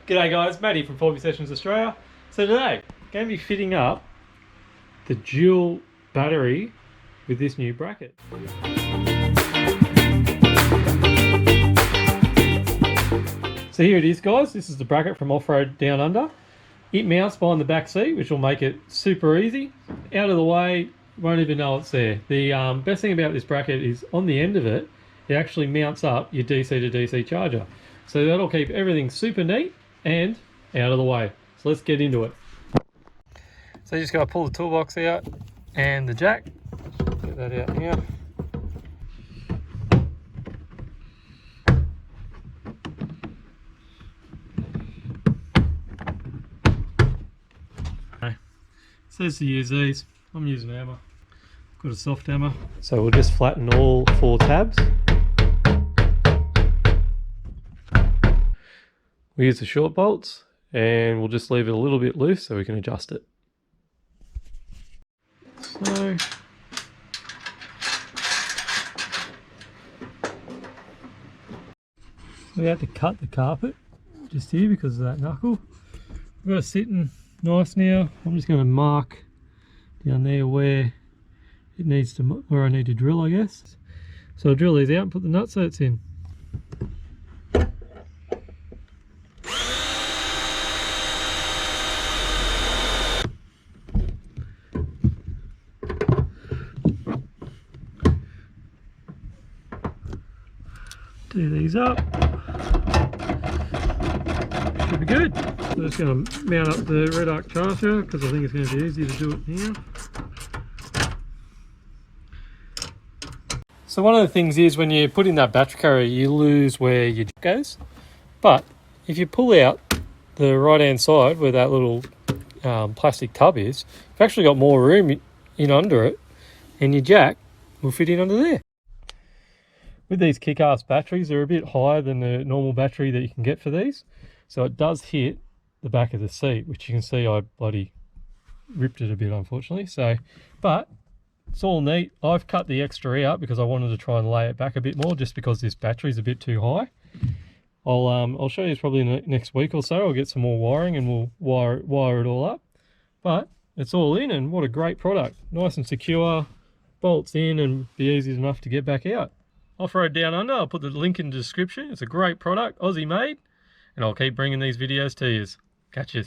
G'day guys, Matty from 4B Sessions Australia. So today, going to be fitting up the dual battery with this new bracket. So here it is guys, this is the bracket from Off-Road Down Under. It mounts behind the back seat, which will make it super easy. Out of the way, won't even know it's there. The best thing about this bracket is on the end of it, it actually mounts up your DC to DC charger. So that'll keep everything super neat and out of the way. So let's get into it. So you just got to pull the toolbox out and the jack. Get that out here. Okay. Says to use these. I'm using a hammer. Got a soft hammer. So we'll just flatten all 4 tabs. We use the short bolts and we'll just leave it a little bit loose so we can adjust it. So we had to cut the carpet just here because of that knuckle. I've got it sitting nice now. I'm just going to mark down there where it needs to, where I need to drill, I guess. So I'll drill these out and put the nutsots in. Do these up. Should be good. So I'm just going to mount up the red arc charger because I think it's going to be easy to do it here. So one of the things is when you put in that battery carrier, you lose where your jack goes. But if you pull out the right hand side where that little plastic tub is, you've actually got more room in under it, and your jack will fit in under there. With these kickass batteries, they're a bit higher than the normal battery that you can get for these. So it does hit the back of the seat, which you can see I bloody ripped it a bit, unfortunately. So, but it's all neat. I've cut the extra out because I wanted to try and lay it back a bit more, just because this battery's a bit too high. I'll show you probably in the next week or so. I'll get some more wiring and we'll wire it all up. But it's all in, and what a great product. Nice and secure, bolts in and be easy enough to get back out. Off-Road Down Under, I'll put the link in the description. It's a great product, Aussie made, and I'll keep bringing these videos to you. Catch you.